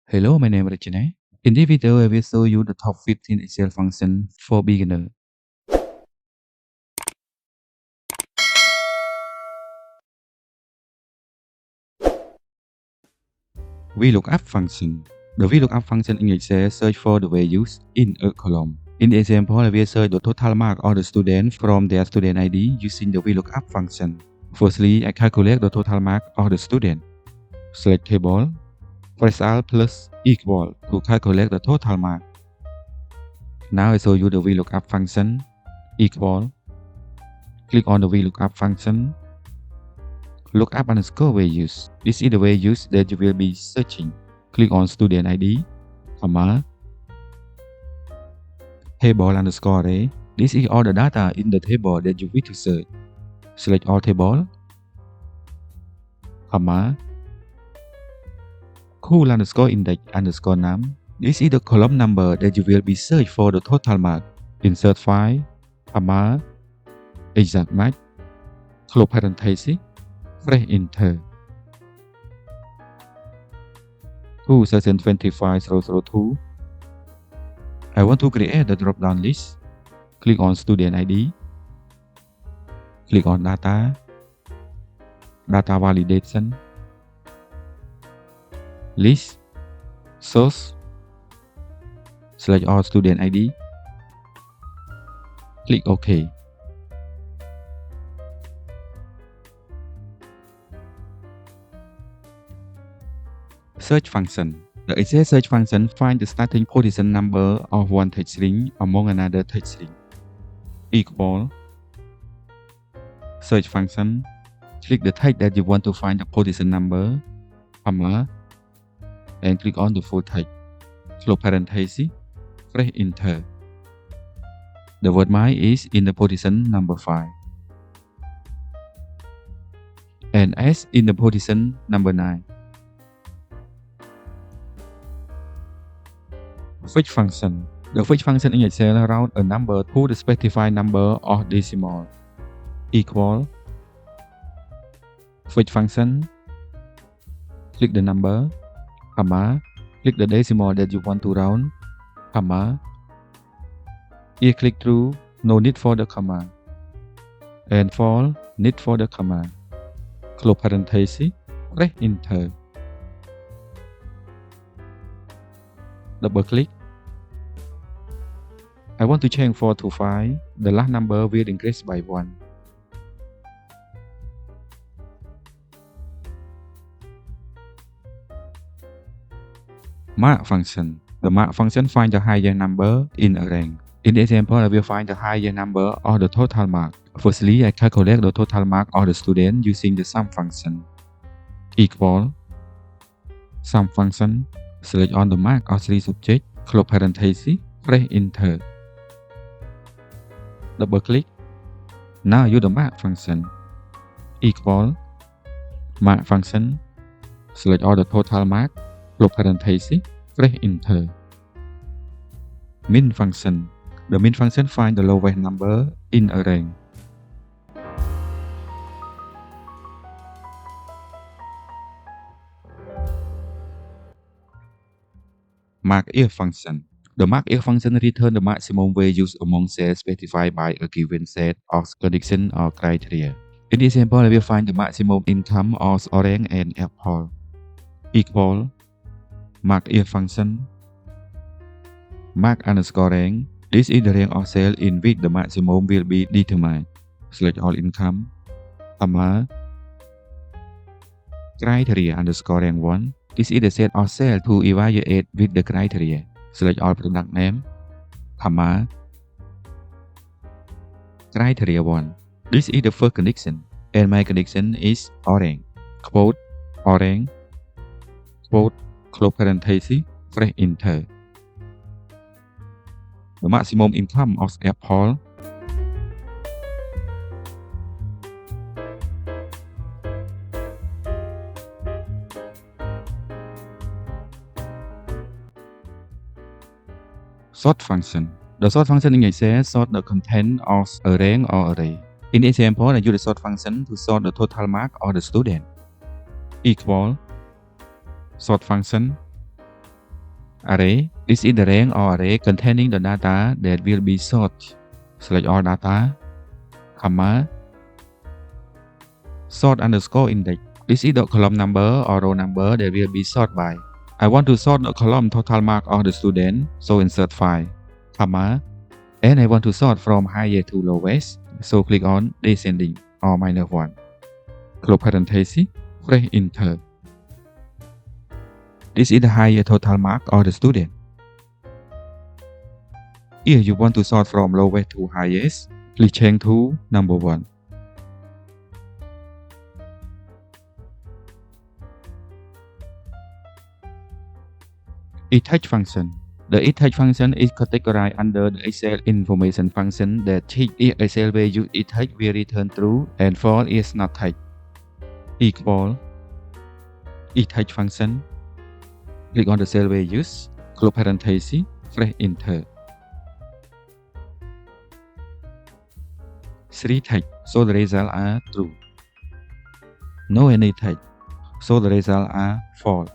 Hello, my name is Regina. In this video, I will show you the top 15 Excel functions for beginners. Vlookup function. The Vlookup function in Excel search for the values in a column. In the example, I will search the total mark of the student from their student ID using the Vlookup function. Firstly, I calculate the total mark of the student. Select table, press Alt plus equal to calculate the total mark. Now I show you the Vlookup function. Equal. Click on the Vlookup function. Lookup underscore values. This is the values that you will be searching. Click on student ID, comma, table underscore array. This is all the data in the table that you wish to search. Select all table, comma, cool underscore index underscore num. This is the column number that you will be search for the total mark. Insert file, comma, exact match, close parenthesis, press enter. 2025-002. I want to create the drop-down list. Click on student ID. Click on data. Data validation. List. Source. Select all student ID. Click OK. Search function. The Excel search function finds the starting position number of one text string among another text string. Equal. Search function. Click the text that you want to find the position number, comma, and click on the full text. Close parenthesis. Press enter. The word my is in the position number 5. And S in the position number 9. Fetch function. The fetch function in Excel round a number to the specified number of decimal. Equal. Fetch function. Click the number, comma, click the decimal that you want to round, comma. Here click true, no need for the comma. And false, need for the comma. Close parenthesis, press enter. Double click. I want to change 4 to 5. The last number will increase by 1. Mark function. The mark function finds the higher number in a range. In the example, I will find the higher number of the total mark. Firstly, I calculate the total mark of the student using the sum function. Equal. Sum function. Select on the mark of 3 subjects. Close parenthesis. Press enter. Double click. Now use the mark function. Equal. Mark function. Select all the total mark. Close parenthesis. Press enter. Min function. The min function finds the lowest number in a range. Maxif function. The Maxif function returns the maximum values among cells specified by a given set of conditions or criteria. In this example, I will find the maximum income of orange and apple. Equal. Maxif function. Mark underscore range. This is the range of cells in which the maximum will be determined. Select all income, comma, criteria underscore rank 1. This is the set of cells to evaluate with the criteria. Select all product name, comma, criteria 1. This is the first condition, and my condition is orange. Quote, orange, quote, close parenthesis, press enter. The maximum income of apple. Sort function. The sort function in Excel sort the content of a range or array. In the example, I use the sort function to sort the total mark of the student. Equal. Sort function. Array. This is the range or array containing the data that will be sorted. Select all data, comma, sort underscore index. This is the column number or row number that will be sorted by. I want to sort the column total mark of the student, so insert file, comma, and I want to sort from highest to lowest, so click on descending or -1. Close parenthesis, press enter. This is the highest total mark of the student. If you want to sort from lowest to highest, please change to number 1. Istext function. The Istext function is categorized under the Excel information function that checks if Excel value Istext will return true and false is not text. Equal Istext function. Click on the cell values, close parenthesis, press enter. 3 text, so the results are true. No any text, so the results are false.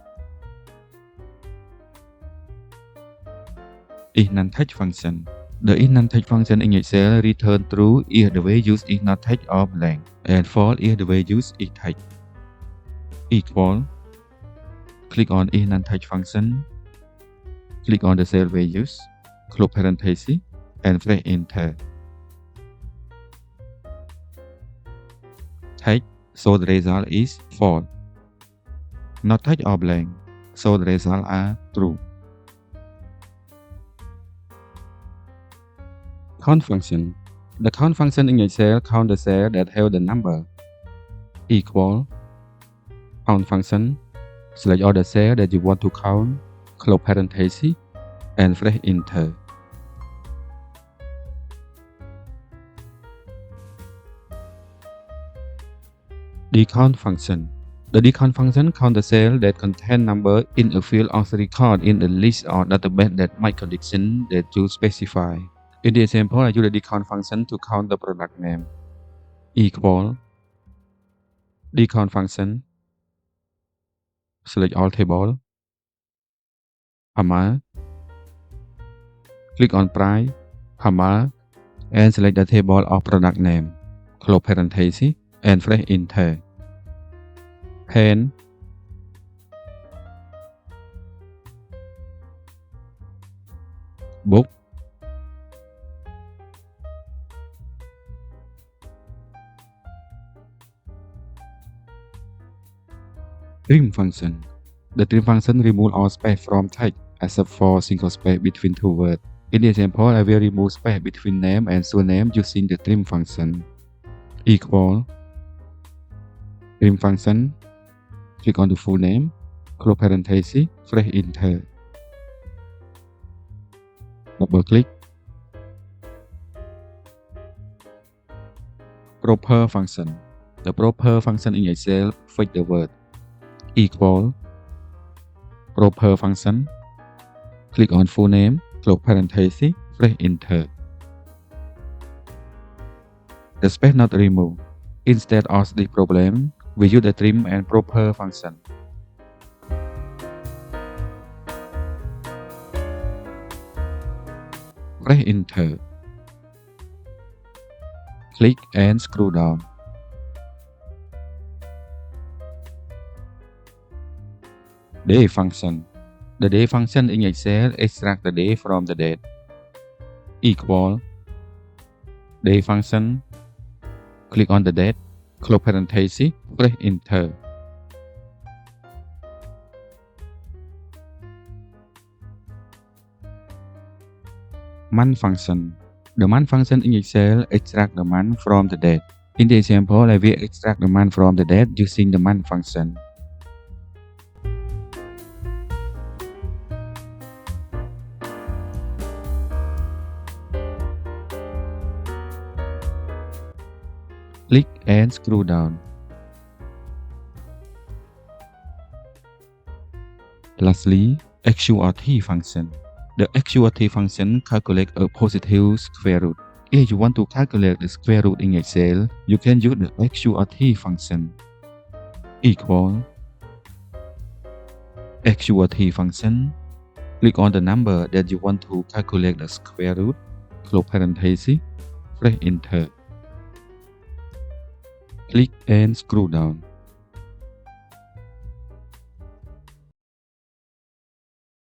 Isnontext function. The Isnontext function in Excel returns true if the values is not text or blank, and false if the values is text. Equal. Click on Isnontext function. Click on the cell values, close parenthesis, and press enter. Text, so the result is false. Not text or blank, so the results are true. Count function. The count function in Excel counts the cells that have the number. Equal. Count function. Select all the cells that you want to count, close parenthesis, and press enter. Dcount function. The dcount function counts the cells that contain number in a field of the record in a list or database that might condition that you specify. In the example, I use the dcount function to count the product name. Equal. Dcount function. Select all table, comma, click on price, comma, and select the table of product name, close parenthesis, and press enter. Pen, book, trim function. The trim function removes all space from text except for single space between two words. In the example, I will remove space between name and surname using the trim function. Equal. Trim function. Click on the full name, close parenthesis, press enter. Double click. Proper function. The proper function in Excel fix the word. Equal. Proper function. Click on full name, close parenthesis, press enter. The space not removed. Instead of the problem, we use the trim and proper function. Press enter. Click and scroll down. Day function. The day function in Excel extracts the day from the date. Equal. Day function. Click on the date, close parenthesis, press enter. Month function. The month function in Excel extracts the month from the date. In the example, I will extract the month from the date using the month function. Click and scroll down. Lastly, SQRT function. The SQRT function calculates a positive square root. If you want to calculate the square root in Excel, you can use the SQRT function. Equal. SQRT function. Click on the number that you want to calculate the square root, close parenthesis, press enter. Click and scroll down.